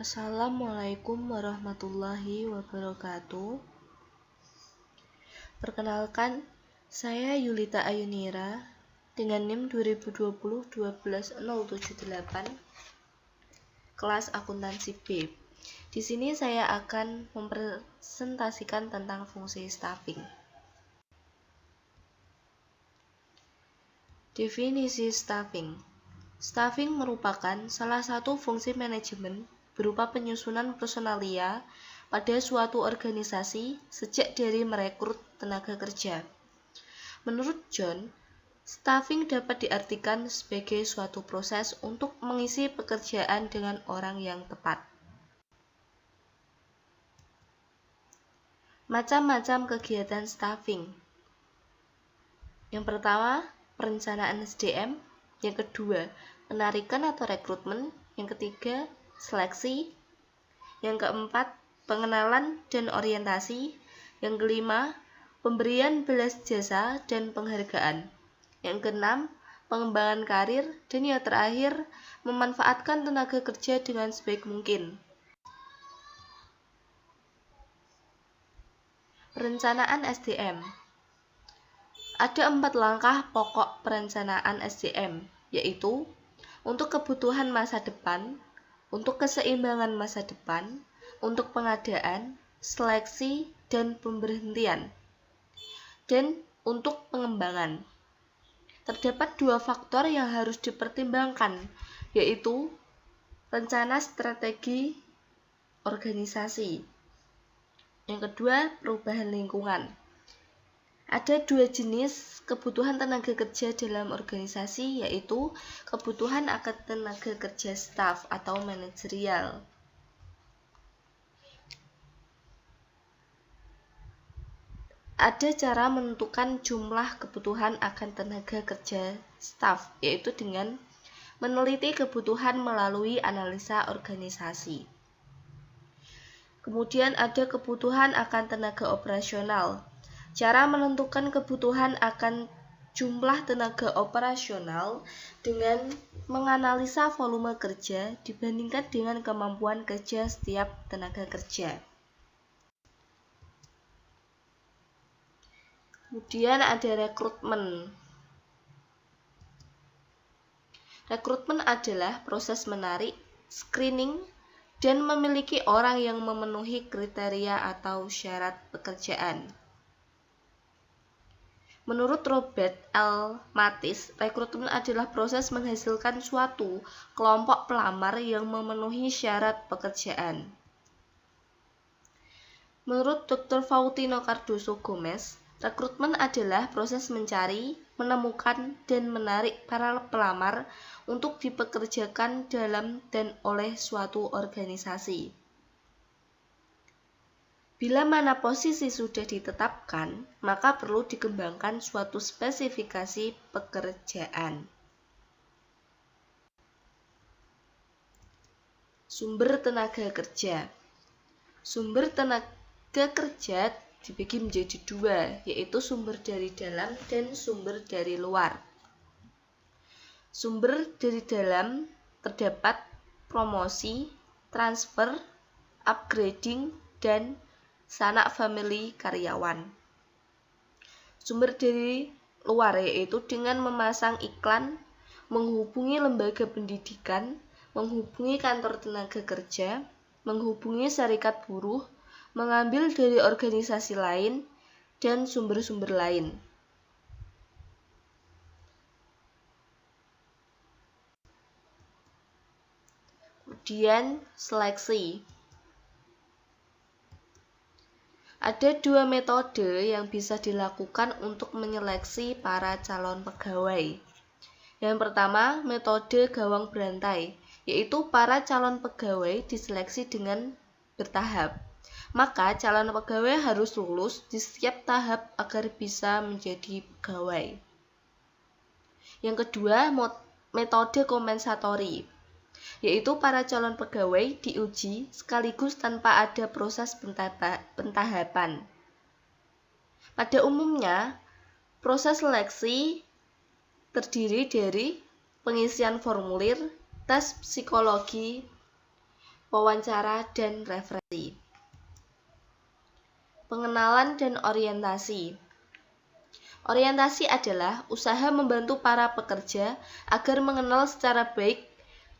Assalamualaikum warahmatullahi wabarakatuh. Perkenalkan, saya Yulita Ayunira dengan NIM 2020-12078 kelas akuntansi B. Di sini saya akan mempresentasikan tentang fungsi staffing. Definisi staffing. Staffing merupakan salah satu fungsi manajemen berupa penyusunan personalia pada suatu organisasi sejak dari merekrut tenaga kerja. Menurut John, staffing dapat diartikan sebagai suatu proses untuk mengisi pekerjaan dengan orang yang tepat. Macam-macam kegiatan staffing. Yang pertama, perencanaan SDM. Yang kedua, penarikan atau rekrutmen. Yang ketiga, seleksi. Yang keempat, pengenalan dan orientasi. Yang kelima, pemberian belas jasa dan penghargaan. Yang keenam, pengembangan karir. Dan yang terakhir, memanfaatkan tenaga kerja dengan sebaik mungkin. Perencanaan SDM. Ada 4 langkah pokok perencanaan SDM, yaitu untuk kebutuhan masa depan, untuk keseimbangan masa depan, untuk pengadaan, seleksi, dan pemberhentian, dan untuk pengembangan. Terdapat 2 faktor yang harus dipertimbangkan, yaitu rencana strategi organisasi. Yang kedua, perubahan lingkungan. Ada 2 jenis kebutuhan tenaga kerja dalam organisasi, yaitu kebutuhan akan tenaga kerja staf atau manajerial. Ada cara menentukan jumlah kebutuhan akan tenaga kerja staf, yaitu dengan meneliti kebutuhan melalui analisa organisasi. Kemudian ada kebutuhan akan tenaga operasional. Cara menentukan kebutuhan akan jumlah tenaga operasional dengan menganalisa volume kerja dibandingkan dengan kemampuan kerja setiap tenaga kerja. Kemudian ada rekrutmen. Rekrutmen adalah proses menarik, screening, dan memiliki orang yang memenuhi kriteria atau syarat pekerjaan. Menurut Robert L. Mathis, rekrutmen adalah proses menghasilkan suatu kelompok pelamar yang memenuhi syarat pekerjaan. Menurut Dr. Faustino Cardoso Gomez, rekrutmen adalah proses mencari, menemukan, dan menarik para pelamar untuk dipekerjakan dalam dan oleh suatu organisasi. Bila mana posisi sudah ditetapkan, maka perlu dikembangkan suatu spesifikasi pekerjaan. Sumber tenaga kerja. Sumber tenaga kerja dibagi menjadi 2, yaitu sumber dari dalam dan sumber dari luar. Sumber dari dalam terdapat promosi, transfer, upgrading, dan sanak famili karyawan. Sumber dari luar yaitu dengan memasang iklan, menghubungi lembaga pendidikan, menghubungi kantor tenaga kerja, menghubungi serikat buruh, mengambil dari organisasi lain, dan sumber-sumber lain. Kemudian seleksi. Ada 2 metode yang bisa dilakukan untuk menyeleksi para calon pegawai. Yang pertama, metode gawang berantai, yaitu para calon pegawai diseleksi dengan bertahap. Maka calon pegawai harus lulus di setiap tahap agar bisa menjadi pegawai. Yang kedua, metode kompensatori, yaitu para calon pegawai diuji sekaligus tanpa ada proses pentahapan. Pada umumnya, proses seleksi terdiri dari pengisian formulir, tes psikologi, wawancara, dan referensi. Pengenalan dan orientasi. Orientasi adalah usaha membantu para pekerja agar mengenal secara baik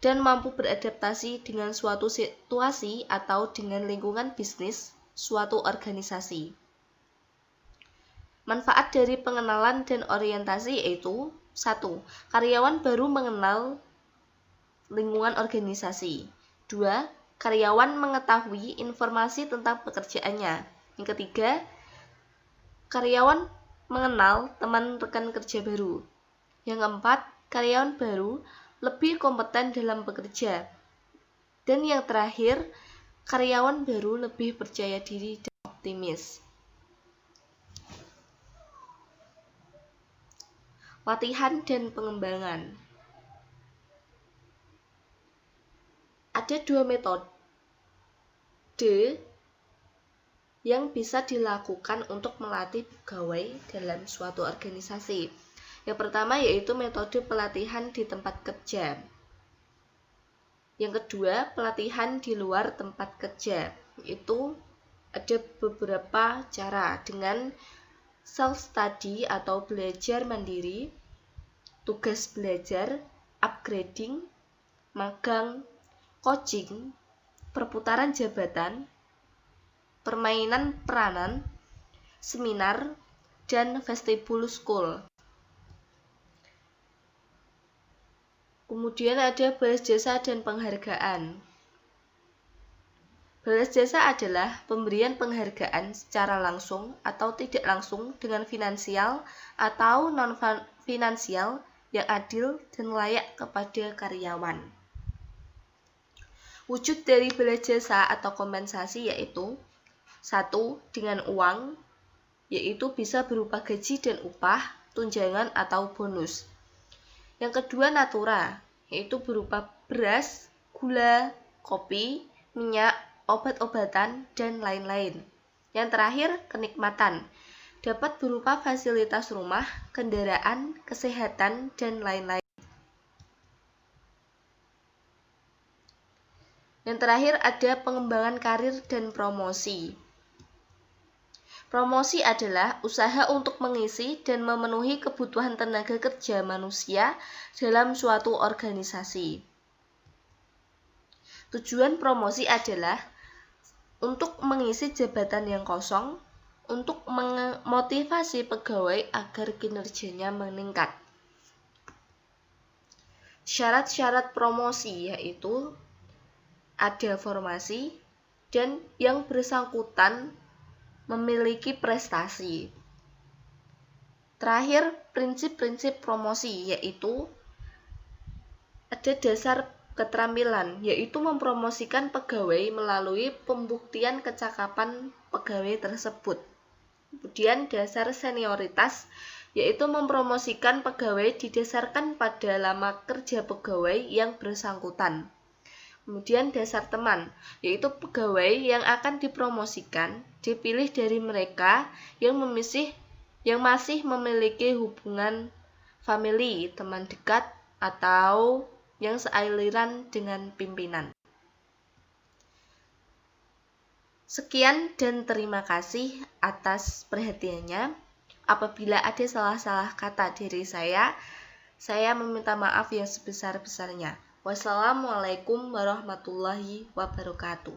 dan mampu beradaptasi dengan suatu situasi atau dengan lingkungan bisnis suatu organisasi. Manfaat dari pengenalan dan orientasi yaitu 1. Karyawan baru mengenal lingkungan organisasi. 2. Karyawan mengetahui informasi tentang pekerjaannya. Yang ketiga, karyawan mengenal teman rekan kerja baru. Yang keempat, karyawan baru lebih kompeten dalam bekerja. Dan yang terakhir, karyawan baru lebih percaya diri dan optimis. Latihan dan pengembangan. Ada 2 metode yang bisa dilakukan untuk melatih pegawai dalam suatu organisasi. Yang pertama yaitu metode pelatihan di tempat kerja. Yang kedua, pelatihan di luar tempat kerja. Itu ada beberapa cara dengan self-study atau belajar mandiri, tugas belajar, upgrading, magang, coaching, perputaran jabatan, permainan peranan, seminar, dan vestibul school. Kemudian ada balas jasa dan penghargaan. Balas jasa adalah pemberian penghargaan secara langsung atau tidak langsung dengan finansial atau non-finansial yang adil dan layak kepada karyawan. Wujud dari balas jasa atau kompensasi yaitu 1. Dengan uang, yaitu bisa berupa gaji dan upah, tunjangan atau bonus. Yang kedua, natura, yaitu berupa beras, gula, kopi, minyak, obat-obatan, dan lain-lain. Yang terakhir, kenikmatan, dapat berupa fasilitas rumah, kendaraan, kesehatan, dan lain-lain. Yang terakhir ada pengembangan karir dan promosi. Promosi adalah usaha untuk mengisi dan memenuhi kebutuhan tenaga kerja manusia dalam suatu organisasi. Tujuan promosi adalah untuk mengisi jabatan yang kosong, untuk memotivasi pegawai agar kinerjanya meningkat. Syarat-syarat promosi yaitu ada formasi dan yang bersangkutan memiliki prestasi. Terakhir, prinsip-prinsip promosi yaitu ada dasar keterampilan, yaitu mempromosikan pegawai melalui pembuktian kecakapan pegawai tersebut. Kemudian dasar senioritas, yaitu mempromosikan pegawai didasarkan pada lama kerja pegawai yang bersangkutan. Kemudian dasar teman, yaitu pegawai yang akan dipromosikan dipilih dari mereka yang masih memiliki hubungan famili, teman dekat, atau yang sealiran dengan pimpinan. Sekian dan terima kasih atas perhatiannya. Apabila ada salah-salah kata dari saya meminta maaf yang sebesar-besarnya. Wassalamualaikum warahmatullahi wabarakatuh.